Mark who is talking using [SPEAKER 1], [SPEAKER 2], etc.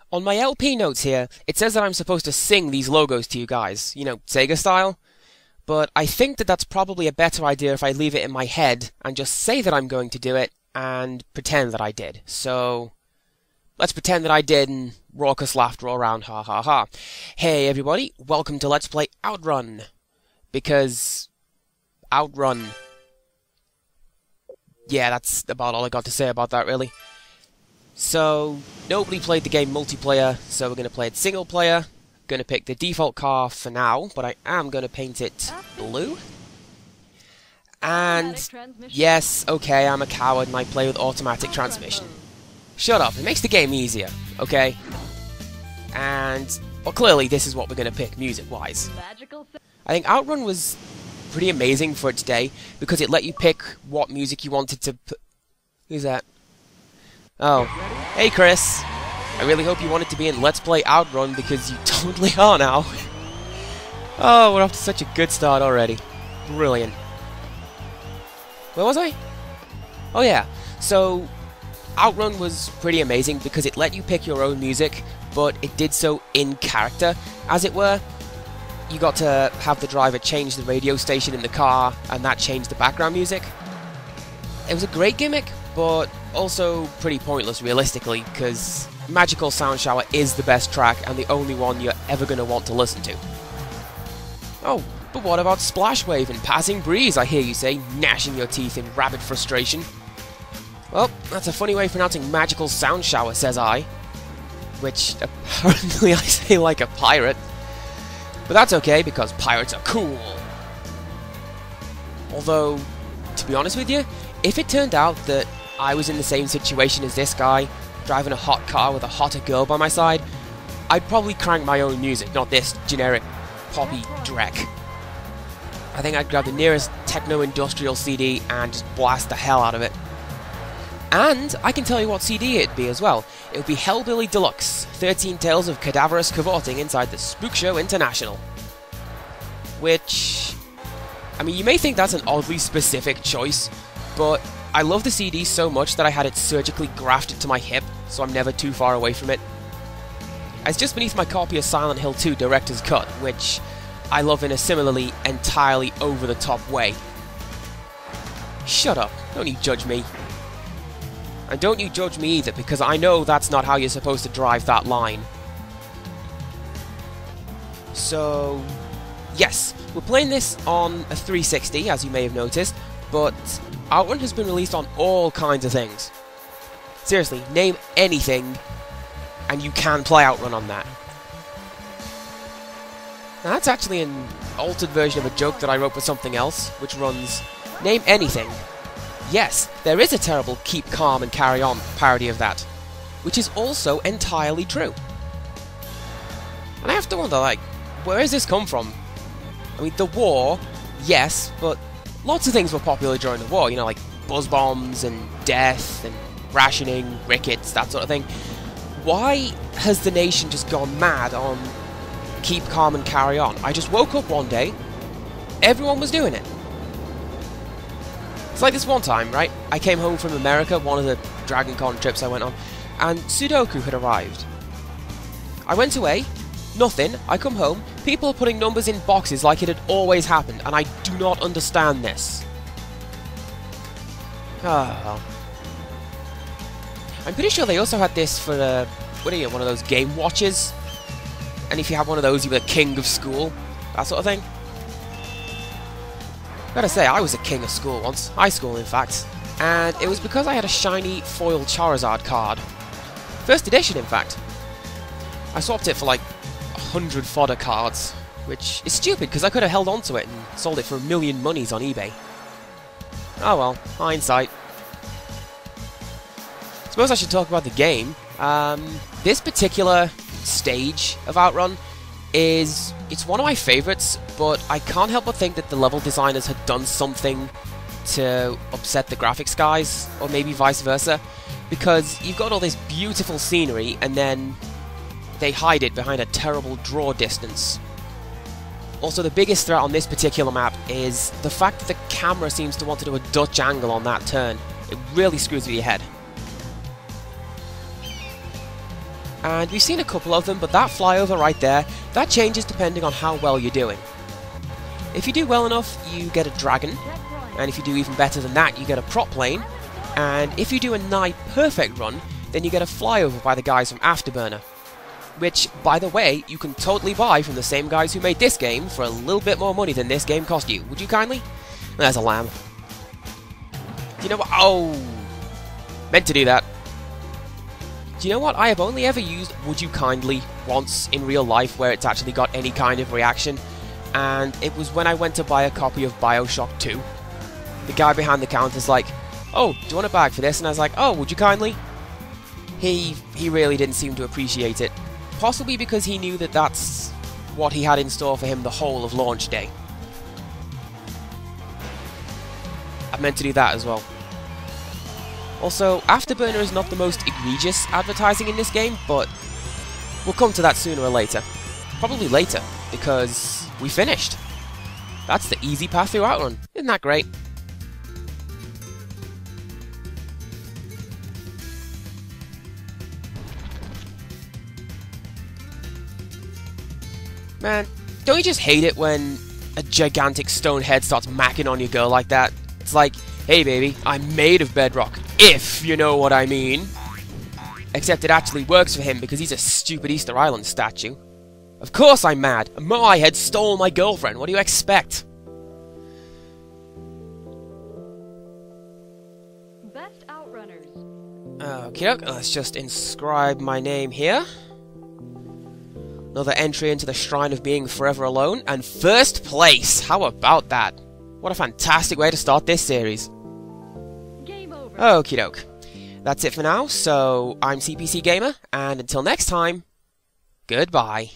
[SPEAKER 1] On my LP notes here, it says that I'm supposed to sing these logos to you guys, you know, Sega style. But I think that that's probably a better idea if I leave it in my head and just say that I'm going to do it and pretend that I did. So, let's pretend that I did and raucous laughter all around, ha ha ha. Hey everybody, welcome to Let's Play Outrun. Because, Outrun. Yeah, that's about all I got to say about that really. So, nobody played the game multiplayer, so we're going to play it single player. Going to pick the default car for now, but I am going to paint it blue. And, yes, okay, I'm a coward and I play with automatic transmission. Shut up, it makes the game easier, okay? And, well, clearly this is what we're going to pick, music-wise. I think Outrun was pretty amazing for its day, because it let you pick what music you wanted to put. Who's that? Oh, hey Chris! I really hope you wanted to be in Let's Play Outrun, because you totally are now. Oh, we're off to such a good start already. Brilliant. Where was I? Oh yeah, so Outrun was pretty amazing because it let you pick your own music, but it did so in character, as it were. You got to have the driver change the radio station in the car, and that changed the background music. It was a great gimmick, but also pretty pointless realistically, because Magical Sound Shower is the best track and the only one you're ever going to want to listen to. Oh, but what about Splash Wave and Passing Breeze, I hear you say, gnashing your teeth in rabid frustration? Well, that's a funny way of pronouncing Magical Sound Shower, says I. Which, apparently I say like a pirate. But that's okay, because pirates are cool. Although, to be honest with you, if it turned out that I was in the same situation as this guy, driving a hot car with a hotter girl by my side, I'd probably crank my own music, not this generic poppy dreck. I think I'd grab the nearest techno-industrial CD and just blast the hell out of it. And I can tell you what CD it'd be as well. It would be Hellbilly Deluxe, 13 Tales of Cadaverous Cavorting inside the Spook Show International. Which, I mean, you may think that's an oddly specific choice, but I love the CD so much that I had it surgically grafted to my hip, so I'm never too far away from it. It's just beneath my copy of Silent Hill 2 Director's Cut, which I love in a similarly entirely over-the-top way. Shut up, don't you judge me. And don't you judge me either, because I know that's not how you're supposed to drive that line. So, yes, we're playing this on a 360, as you may have noticed, but Outrun has been released on all kinds of things. Seriously, name anything, and you can play Outrun on that. Now that's actually an altered version of a joke that I wrote for something else, which runs, name anything. Yes, there is a terrible Keep Calm and Carry On parody of that, which is also entirely true. And I have to wonder, like, where does this come from? I mean, the war, yes, but lots of things were popular during the war, you know, like buzz bombs and death and rationing, rickets, that sort of thing. Why has the nation just gone mad on Keep Calm and Carry On? I just woke up one day, everyone was doing it. It's like this one time, right? I came home from America, one of the Dragon Con trips I went on, and Sudoku had arrived. I went away, nothing, I come home, people are putting numbers in boxes like it had always happened, and I do not understand this. Ah. I'm pretty sure they also had this for, what are you, one of those game watches? And if you have one of those, you were the king of school, that sort of thing. Gotta say, I was a king of school once. High school, in fact. And it was because I had a shiny foil Charizard card. First edition, in fact. I swapped it for like 100 fodder cards, which is stupid because I could have held on to it and sold it for $1 million monies on eBay. Oh well, hindsight. Suppose I should talk about the game. This particular stage of Outrun it's one of my favourites, but I can't help but think that the level designers had done something to upset the graphics guys, or maybe vice versa, because you've got all this beautiful scenery and then they hide it behind a terrible draw distance. Also, the biggest threat on this particular map is the fact that the camera seems to want to do a Dutch angle on that turn. It really screws with your head. And we've seen a couple of them, but that flyover right there, that changes depending on how well you're doing. If you do well enough, you get a dragon, and if you do even better than that, you get a prop plane, and if you do a nigh perfect run, then you get a flyover by the guys from Afterburner. Which, by the way, you can totally buy from the same guys who made this game for a little bit more money than this game cost you. Would you kindly? There's a lamb. Do you know what? Oh! Meant to do that. Do you know what? I have only ever used Would You Kindly once in real life where it's actually got any kind of reaction, and it was when I went to buy a copy of Bioshock 2. The guy behind the counter's like, "Oh, do you want a bag for this?" And I was like, "Oh, would you kindly?" He really didn't seem to appreciate it. Possibly because he knew that that's what he had in store for him the whole of launch day. I meant to do that as well. Also, Afterburner is not the most egregious advertising in this game, but we'll come to that sooner or later. Probably later, because we finished. That's the easy path through Outrun. Isn't that great? Man, don't you just hate it when a gigantic stone head starts macking on your girl like that? It's like, hey baby, I'm made of bedrock, if you know what I mean. Except it actually works for him because he's a stupid Easter Island statue. Of course I'm mad. A Moai head stole my girlfriend. What do you expect?
[SPEAKER 2] Best Outrunners.
[SPEAKER 1] Okay, let's just inscribe my name here. Another entry into the Shrine of Being Forever Alone, and first place! How about that? What a fantastic way to start this series.
[SPEAKER 2] Game over.
[SPEAKER 1] Okie doke. That's it for now, so I'm CPC Gamer, and until next time, goodbye.